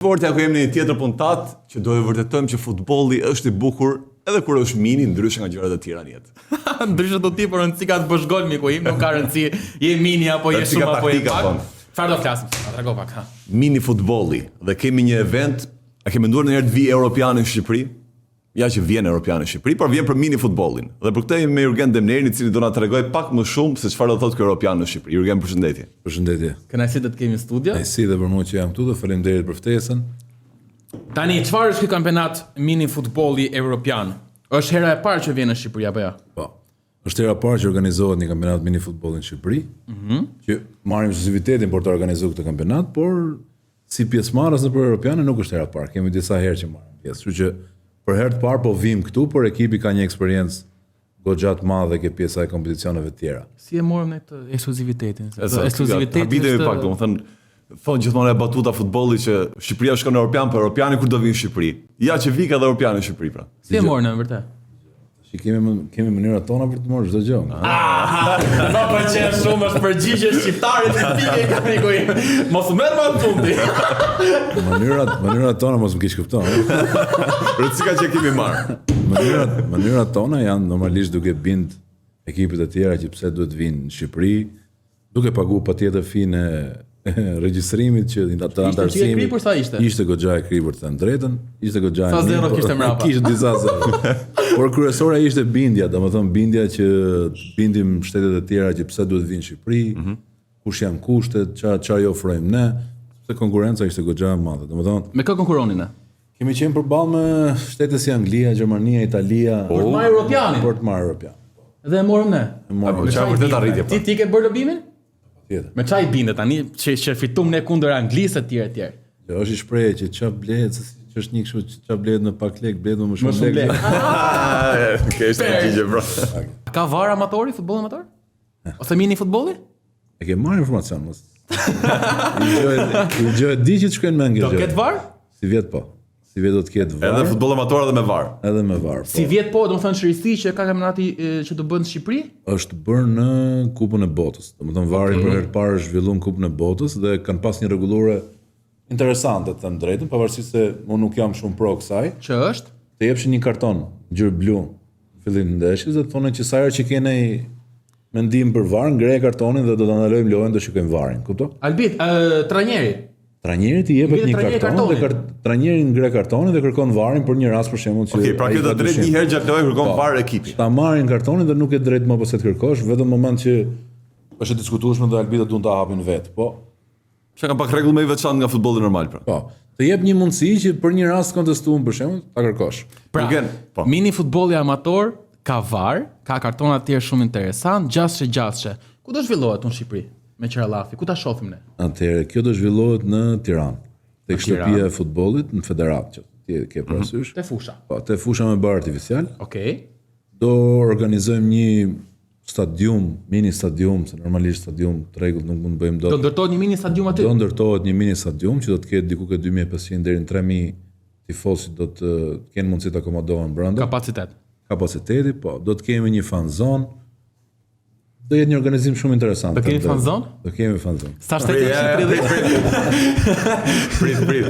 Sportja ku jemi në një tjetër puntat që do e vërtetojmë që futbolli është i bukur edhe kur është mini, ndryshe nga gjërat e tjera në jetë. Ndryshe do ti por rëndësi ka të bësh gol miku im, nuk ka rëndësi je mini apo je shumë apo je pak. Çfarë do flasim? Trego pak ha. Mini futbolli dhe kemi një event, a ke menduar ndonjëherë të vi europianë në Shqipëri? Ja që vjen europianë në Shqipëri, por vjen për mini futbollin. Dhe për këtë jemi me Jurgen Demnerin, i cili do na tregoj pak më shumë se çfarë do thotë ky europian në Shqipëri. Jurgen, përshëndetje. Përshëndetje. Kënaqësi të të kemi në studio. Si dhe për mua që jam këtu dhe faleminderit për ftesën. Tani, çfarë është ky kampionat mini futbolli evropian? Është hera e parë që vjen në Shqipëri apo jo? Po. Është hera e parë që organizohet një kampionat mini futbolli në Shqipëri. Që marrim eksklusivitetin për të organizuar këtë kampionat, por si pjesëmarrës në për europiane nuk është hera e parë. Kemi disa herë që marrim pjesë. Kështu që për herë të parë po vim këtu, por ekipi ka një eksperiencë goxha të madhe ke pjesa e kompeticioneve të tjera. Si e morëm ne këtë ekskluzivitetin? Ekskluziviteti është pak, domethënë thonë gjithmonë e batuta futbolli që Shqipëria shkon në europian, por europiani kur do vinë në Shqipëri. Ja që vi ka dhe europiani në Shqipëri pra. Si e morën në vërtet? Kemi mënyrat tona për të marrë çdo gjë. Ma pëlqen shumë është përgjigje shqiptare tipike kamiku im. Mos u merr më fundi. Mënyrat tona mos më kish kupton. Rëndësika që kemi marrë. Mënyrat tona janë normalisht duke bind ekipet e tjera që pse duhet vinë në Shqipëri, duke paguar patjetër finë regjistrimit që të antarësimit. Ishte goxha e kripur të drejtën, ishte goxha e sa zero kishte mbrapa. Kishte disa zero. Por kryesora ishte bindja, domethënë bindja që bindim shtetet e tjera që pse duhet vinë në Shqipëri, kush janë kushtet, çfarë i ofrojmë ne, sepse konkurenca ishte goxha e madhe. Domethënë, me kë konkuronin ne? Kemi qenë përballë me shtete si Anglia, Gjermania, Italia, për të marrë europianin. Për të marrë europian. Dhe e morëm ne. Çfarë vërtet arritje pa. Ti ke bërë lobimin? Tjetër. Me çaj bindet tani që fitum ne kundër Anglisë etj etj. Jo, është i shprehje që ç'a blehet, që është një kështu ç'a blehet në pak lek, blehet më shumë lek. Kështë përgjigje bro. Ka VAR amatori, futboll amator? Ose mini futbolli? E ke marrë informacion mos. I gjë di që të shkojnë me anglisht. Do ketë VAR? Si vjet po. Si vjet do të ketë VAR. Edhe futboll amator edhe me VAR. Edhe me VAR. Si vjet po, domethënë shërisi që ka kampionati që do bëhet në Shqipëri? Është bërë në Kupën e Botës. Domethënë VAR-i për herë të parë është zhvilluar në Kupën e Botës dhe kanë pas një rregullore interesante të them drejtën, pavarësisht se unë nuk jam shumë pro kësaj. Që është? Të jepshin një karton ngjyrë blu në fillim të ndeshjes dhe thonë që sa herë që keni mendim për VAR, ngreje kartonin dhe do ta ndalojmë lojën, do shikojmë VAR-in, kupton? Albit, trajneri. Trajneri i jepet një karton dhe trajneri ngre kartonin dhe kërkon VAR-in për një rast për shembull që Okej, pra kjo do drejt një herë gjatë lojës kërkon VAR ekipi. Ta marrin kartonin dhe nuk e drejt më pas se të kërkosh, vetëm në moment që është e diskutueshme dhe arbitrat duan ta hapin vetë, po. Çka ka pak rregull më i veçantë nga futbolli normal pra. Po. Të jep një mundësi që për një rast kontestuar për shembull ta kërkosh. Pra, po. Mini futbolli amator ka VAR, ka kartona të tjerë shumë interesant, gjashtëshe. Ku do zhvillohet në Shqipëri me Qirallafi? Ku ta shohim ne? Atëherë, kjo do zhvillohet në Tiranë. Tek shtëpia e futbollit në federat që ti ke parasysh. Te fusha. Po, te fusha me bar artificial. Okej. Do organizojmë një stadium, mini stadium, se normalisht stadium të rregullt nuk mund të bëjmë dot. Do ndërtohet një mini stadium aty. Do ndërtohet një mini stadium që do të ketë diku ke 2500 deri në 3000 tifozë do të kenë mundësi të akomodohen brenda. Kapaciteti, po, do të kemi një fan zone. Do jetë një organizim shumë interesant. Do kemi fan zone? Do kemi fan zone. Sa shtete Prit.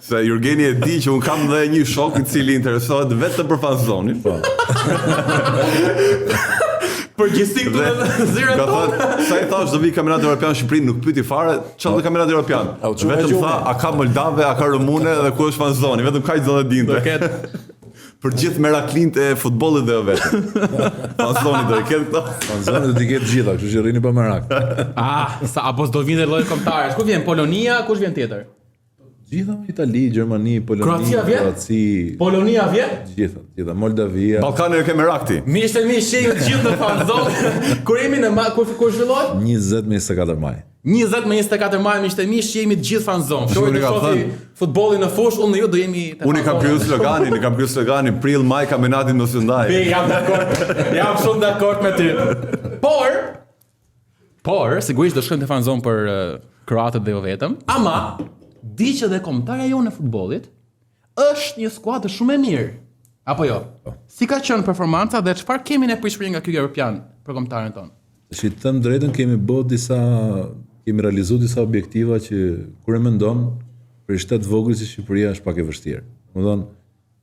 Se Jurgeni e di që un kam dhe një shok i cili interesohet vetëm për fan zonin. Po. Përgjithësi këtu zero ton. Sa i thash do vi kampionati evropian në Shqipëri, nuk pyeti fare çfarë do kampionati evropian. Vetëm tha a ka Moldave, a ka Rumune dhe ku është fan zoni, vetëm kaq do të dinte. Do ketë për gjithë meraklint e futbollit dhe vetëm. Fanzoni do i ketë këto. Fanzoni do t'i ketë gjitha, kështu që rrini pa merak. Apo s'do vinë lloj kombëtare. Ku vjen Polonia, kush vjen tjetër? Gjitha, Itali, Gjermani, Polonia, Kroaci. Polonia vjen? Gjitha, Moldavia. Ballkani ke merakti. Miqtë mi shihni të gjithë në fanzon. Kur jemi në kur zhvillohet? 20 me 24 maj. 20 me 24 maj, miqtë mi jemi të gjithë fanzon. Shojmë të shohim futbollin në fushë, unë ju do jemi te. Unë kam kryer sloganin, prill maj kampionatin mos u ndaj. Jam dakord. Jam shumë dakord me ty. Por sigurisht do shkojmë te fanzon për kroatët dhe jo vetëm. Ama di që dhe kombëtarja jonë e futbollit është një skuadër shumë e mirë. Apo jo? Si ka qenë performanca dhe çfarë kemi ne për shpërndarje nga ky europian për kombëtarin tonë? Si të them drejtën, kemi realizuar disa objektiva që kur e mendon për i shtetë vogël si Shqipëria është pak e vështirë. Më thonë,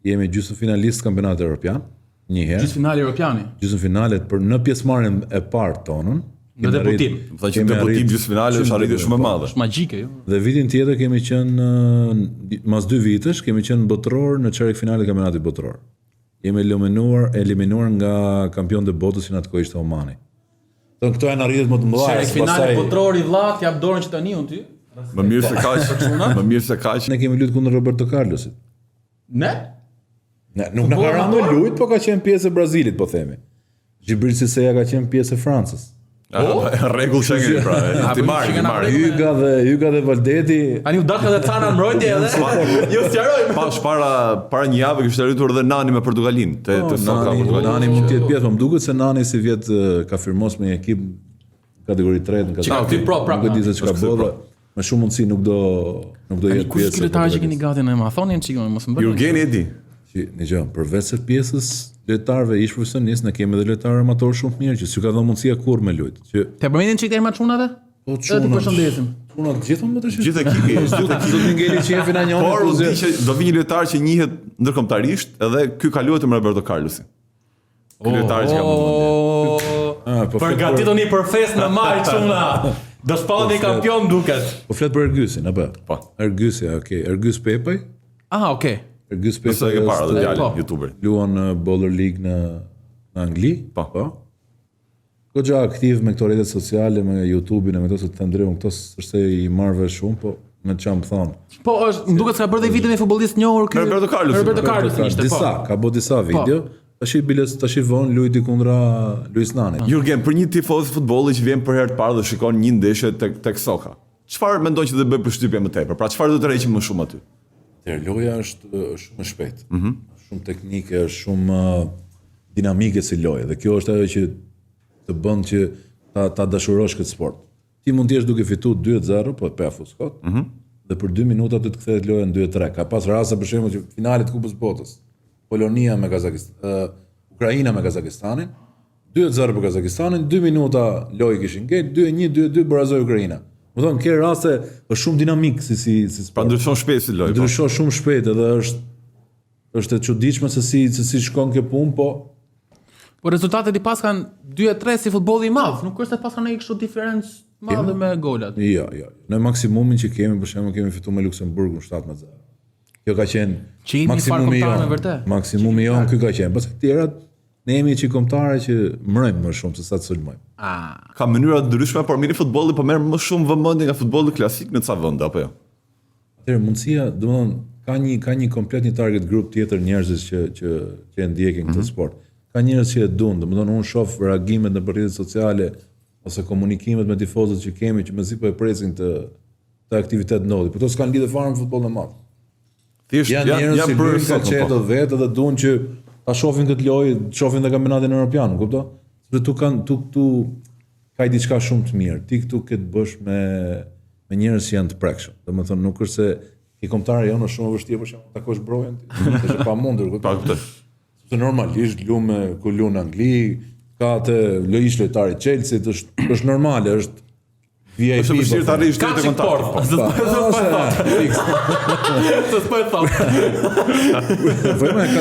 jemi gjysmëfinalist kampionatit evropian, një herë. Gjysmëfinali evropiani. Gjysmëfinalet për në pjesëmarrjen e parë tonën. Në debutim. Më thënë që debutim gjysmëfinale është arritje shumë e madhe. Është magjike, jo. Dhe vitin tjetër kemi qenë mas 2 vitesh kemi qenë botëror në çerek finale të kampionatit botëror. Jemi eliminuar nga kampionët e botës që atëkohë ishte Omani. Don këto janë arritjet më të mëdha. Çerek finale botëror i vllat, jap dorën qytaniun ty. Më mirë se kaq. Ne kemi luajtur kundër Roberto Carlosit. Ne? Ne nuk na ka rënë lujt, po ka qenë pjesë e Brazilit, po themi. Gibril Cissé ka qenë pjesë e Francës. Rregull Schengen pra. Ti marr. Hyga dhe Valdeti. Ani u dalë edhe Cana mbrojtje edhe. Jo sqaroj. Pas para një javë kishte arritur edhe Nani me Portugalinë, te Soka Portugalit. Nani mund të jetë pjesë, më duket se Nani si vjet ka firmos me një ekip kategori 3 në kategori. Nuk e di se çka bëra. Me shumë mundësi nuk do jetë pjesë. Kush lojtarë që keni gati në ma thonin çikon mos më bëni. Jurgeni e di. Që përveç se pjesës lojtarëve ish profesionistë, ne kemi edhe lojtarë amator shumë të mirë që s'u ka dhënë mundësia kurrë me lut. Që te përmendin çik tema çunave? Po çunat. Ti përshëndesim. Çunat gjithmonë më të shih. Gjithë ekipi, do të ngeli çefi na njëri. Por do vi një lojtar që njihet ndërkombëtarisht, edhe ky ka luajtur me Roberto Carlosin. Ky lojtar që ka mundë. Përgatituni për festë në maj çuna. Do shpallni kampion duket. Po flet për Ergysin, apo? Po. Ergysi, okay. Ergys Pepaj. Okay. Ergys Pepaj. Sa e ke parë atë djalin, youtuber. Luan në Baller League në Angli. Po. Goxha aktiv me këto rrjete sociale, me YouTube-in, me këto se të ndreu, këto s'është i marrë shumë, po me çam thon. Po është, më duket se ka bërë dhe vite me futbollist njohur ky. Roberto Carlos ishte, po. Ka bërë disa video. Tash i von luajti kundra Luis Nani. Jurgen, për një tifoz futbolli që vjen për herë të parë dhe shikon një ndeshje tek Soka. Çfarë mendon që do bëj përshtypje më tepër? Pra çfarë do të rreqim më shumë aty? Loja është shumë e shpejtë. Shumë teknike, është shumë dinamike si lojë dhe kjo është ajo që të bën që ta dashurosh këtë sport. Ti mund të jesh duke fituar 2-0, po pe afuskot. Dhe për 2 minuta do të kthehet loja në 2-3. Ka pas raste për shembull që finalet Kupës Botës. Polonia me Ukraina me Kazakistanin, 2-0 për Kazakistanin, 2 minuta lojë kishin ngel, 2-1, 2-2 barazoi Ukraina. Më thonë, ke raste është shumë dinamik si sport. Pa ndryshon shpejt si lojë. Ndryshon shumë shpejt edhe është e çuditshme se si shkon kjo punë, po rezultatet i pas kanë 2-3 si futbolli i madh, nuk është se pas kanë një kështu diferencë madhe me golat. Jo. Në maksimumin që kemi, për shembull, kemi fituar me Luksemburgun 7-0. Kjo ka qenë maksimumi jonë. Maksimumi jonë ky ka qenë. Pas tjerat ne jemi që kombëtare që mrojmë më shumë se sa të sulmojmë. Ka mënyra të ndryshme, por mini futbolli po merr më shumë vëmendje nga futbolli klasik në ca vende apo jo? Atëherë mundësia, domethënë ka një komplet një target group tjetër njerëzish që e ndjekin këtë sport. Ka njerëz që e duan, domethënë unë shoh reagimet në rrjetet sociale ose komunikimet me tifozët që kemi që mezi po e presin të aktivitet ndodhi. Por to s'kan lidhje fare me futbollin e madh. Janë për kalçeto vetë dhe duan që ta shohin këtë lojë, shohin dhe kampionatin evropian, kupton? Sepse tu ka diçka shumë të mirë. Ti këtu ke të bësh me njerëz që janë të prekshëm. Domethënë nuk është se i kombëtarë janë shumë vështirë për shembull takosh brojen, është pa mundur, kupton? Sepse normalisht ku luan në Angli, ka të lojtari Chelsea, është normale, është VIP. Është vështirë të arrish te kontakti.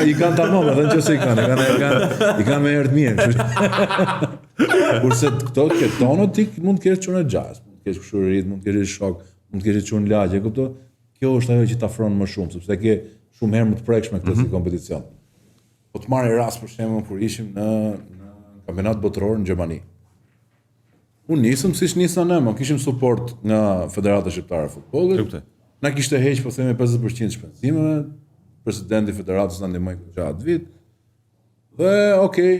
I kanë tamam, edhe nëse i kanë me herë të mirë. Kurse këto tonot ti mund të kesh çunë jazz, mund të kesh kushërit, mund të kesh shok, mund të kesh çunë lagje, kupto? Kjo është ajo që të afron më shumë, sepse ke shumë herë më të prekshme këtë si kompeticion. Po të marrë rast për shembull kur ishim në kampionat botëror në Gjermani. Unë nisëm siç nisa ne, kishim suport nga Federata Shqiptare e Futbollit. Na kishte heq po themi 50% shpenzimeve, presidenti i federatës na ndihmoi gjatë vit. Dhe okay,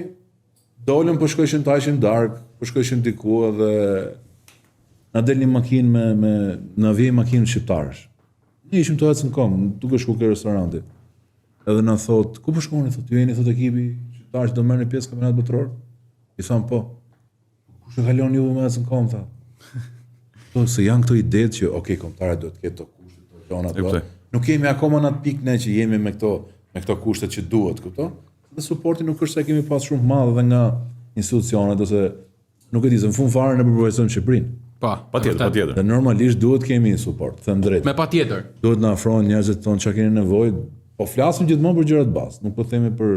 dolëm po shkojshin të hajshin dark, po shkojshin diku edhe na del një makinë me na vjen makinë shqiptarësh. Ne ishim të ecën kom, duke shkuar ke restoranti. Edhe na thot, ku po shkoni? Thotë, ju jeni thot ekipi shqiptar që do merrni pjesë kampionat botëror? I tham po. Kush e kalon ju me ecën kom tha? Po se janë këto idetë që okay, kombëtarët duhet të ketë to kushte, to gjëra. Nuk kemi akoma në atë pikë ne që jemi me këto kushte që duhet, kupton? Dhe suporti nuk është se kemi pas shumë të madh edhe nga institucionet ose nuk e di se në fund fare ne përvojsojmë Shqipërinë. Patjetër. Dhe normalisht duhet kemi suport, them drejt. Me patjetër. Duhet na afrohen njerëzit tonë çka keni nevojë. Po flasim gjithmonë për gjërat bazë, nuk po themi për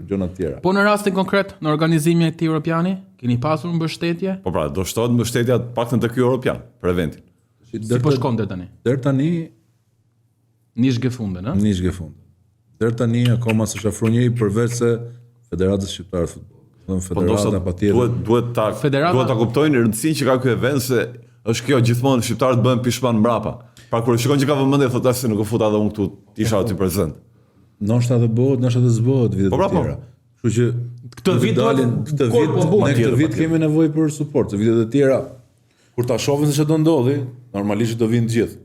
gjëra të tjera. Po në rastin konkret në organizimin e këtij europiani, keni pasur mbështetje? Po pra, do shtohet mbështetja të paktën te ky europian për eventin. Si po shkon deri tani? Deri tani Nish gefunden, ë? nish gefund. Deri tani akoma s'është afruar njëri përveç se Federatës Shqiptare të Futbollit. Domethënë federata patjetër. Duhet ta kuptojnë rëndësinë që ka ky event se është kjo gjithmonë shqiptarët bëhen pishman mbrapa. Pra kur shikon që ka vëmendje thotë se nuk u futa edhe unë këtu, isha aty prezant. Ndoshta dhe bëhet, ndoshta dhe zbëhet vitet e tjera. Kështu që këtë këtë vit kemi nevojë për suport, se vitet e tjera kur ta shohim se ç'do ndodhi, normalisht do vinë të gjithë.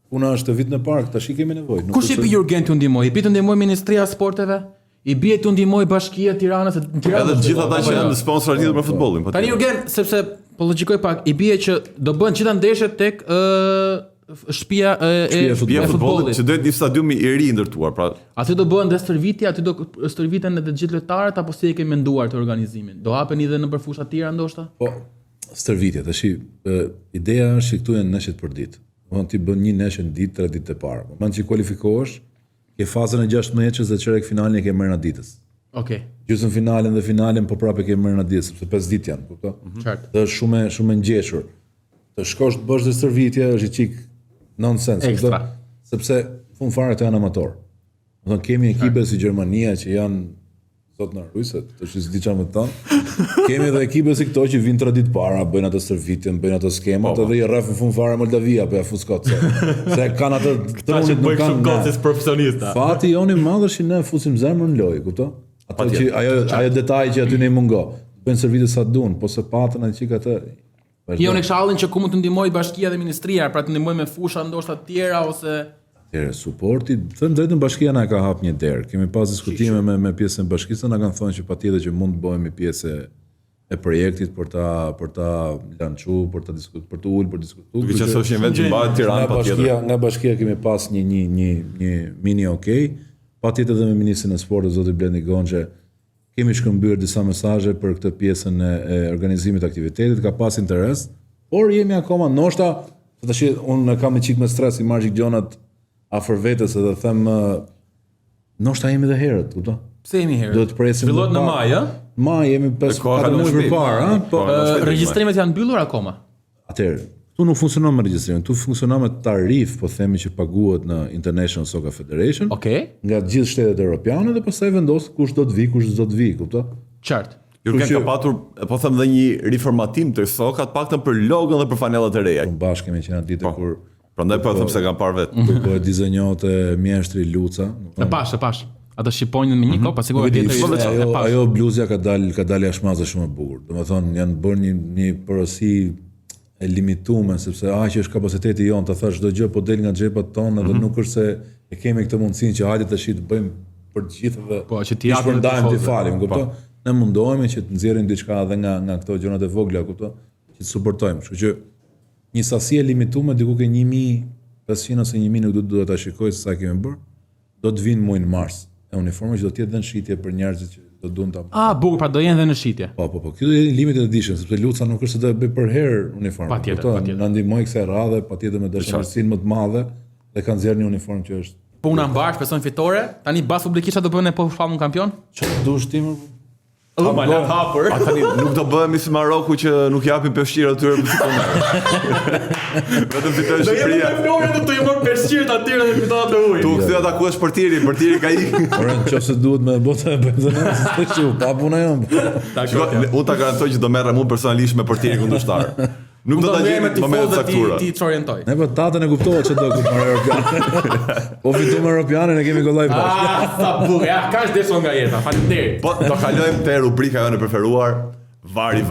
Puna është vit në park, tash i kemi nevojë. Kush i pi Jurgen t'u ndihmoj? I pi t'u ndihmoj Ministria e Sporteve? I bie t'u ndihmoj Bashkia e Tiranës, Edhe të gjithë ata që janë sponsorë lidhur me futbollin. Tani Jurgen, sepse po logjikoj pak, i bie që do bën gjitha ndeshjet tek shtëpia e futbollit. Që duhet një stadium i ri ndërtuar, pra. Aty do bëhen dhe stërvitje, aty do stërviten edhe të gjithë lojtarët apo si e kemi menduar të organizimin? Do hapen edhe në fusha të tjera ndoshta? Po, stërvitje, tash ideja është që këtu janë neshjet për ditë. Domethënë ti bën një neshje në ditë, 3 ditë të parë. Moment që kualifikohesh, ke fazën e 16 dhe çerek finalin e ke marrë në ditës. Okej. Gjysmë finalen dhe finalen po prapë ke marrë në ditë, sepse 5 ditë janë, kupton? Qartë. Dhe është shumë e ngjeshur. Të shkosh të bësh dhe stërvitje është i çik nonsense, Ekstra. sepse fund fare të janë amator. Domethënë kemi ekipe si Gjermania që janë sot në rujset, të që s'di qa më të thonë. Kemi edhe ekipe si këto që vinë 3 ditë para, bëjnë ato stërvitjen, bëjnë ato skemat, edhe i rref në fund fare Moldavia, po ja fus kot. Se kanë ato trunit nuk kanë. profesionista. Fati joni madh është që ne fusim zemrën në lojë, kupton? Ato që ajo detaj që aty ne mungo. Bëjnë stërvitje sa duan, po se patën atë çik atë. Jo në këshallin që ku mund të ndihmoj Bashkia dhe Ministria, pra të ndihmoj me fusha ndoshta të tjera ose Suporti, them drejtën bashkia na ka hap një derë. Kemi pas diskutime me pjesën e bashkisë, na kanë thënë që patjetër që mund të bëhemi pjesë e projektit për ta lançuar, për ta diskutuar, për të ulur, për diskutuar. Duke qenë se është një event që mbahet Tiranë patjetër. Nga bashkia kemi pas një mini okay. Patjetër edhe me ministrin e sportit zoti Blendi Gonxhe kemi shkëmbyer disa mesazhe për këtë pjesën e organizimit të aktivitetit, ka pas interes, por jemi akoma ndoshta, tash unë kam një çik me stres i marr gjonat afër vetes edhe them ndoshta jemi edhe herët, kupton? pse jemi herët? Do të presim. Fillojnë në maj, ë? Maj jemi 5 muaj përpara, ë? Po regjistrimet janë mbyllur akoma. Atëherë, tu nuk funksionon me regjistrimin, tu funksionon me tarif, po themi që paguhet në International Soccer Federation. Okej. Nga të gjithë shtetet europiane dhe pastaj vendos kush do të vi, kush s'do të vi, kupton? Qartë. Jurgen ka patur, po them dhe një riformatim të Soka, të paktën për logon dhe për fanellat e reja. Bashkë kemi qenë ditë kur prandaj po them se kam parë vetë. Po e dizenjote mjeshtri Luca. E pash. Ato shqiponjën me një kohë, pasi kohë tjetër ajo bluzja ka dalë jashmaze shumë e bukur. Domethënë janë bërë një porosi e limituar sepse aq është kapaciteti jon, ta thash çdo gjë po del nga xhepat tona dhe nuk është se e kemi këtë mundësinë që hajde tash të bëjmë për të gjithë dhe po që ti japim të falim, kupton? Ne mundohemi që të nxjerrim diçka edhe nga këto gjërat e vogla, kupton? Që të suportojmë. Kështu që një sasi e limituar diku ke 1500 ose 1000 nuk do ta shikoj se sa kemi bërë. Do të vinë muajin mars. E uniforma që do të jetë dhe në shitje për njerëzit që do duan ta. Bukur, pra do jenë dhe në shitje. Po. Kjo është limited edition, sepse Luca nuk është se do e bëj për herë uniformë. Patjetër. Na ndihmoj kësaj radhe, patjetër me dashamirësinë më të madhe dhe kanë nxjerrë një uniformë që është. Puna mbar, person fitore. Tani bas publikisht do bëhen po famën kampion? Çfarë dush ti më? Ma lat hapur. Tani nuk do bëhemi si Maroku që nuk japin peshqir atyre për fitonat. Vetëm fiton Shqipëria. Do të jemi peshqir atyre në fitonat e ujit. Tu kthye ata ku është portieri ka ikë. Por nëse duhet me bota e benzonës, s'e pa puna jon. Unë ta garantoj që do merrem unë personalisht me portierin kundërshtar. Nuk do ta gjej në moment saktura. Ti çorientoj. Ne po tatën e kuptova çdo ku marrë Europian. Po fitojmë Europianin e kemi gollaj bashkë. Sa bukur. Ja, kaç deson nga jeta. Faleminderit. Po do kalojmë te rubrika jonë e preferuar, Vari.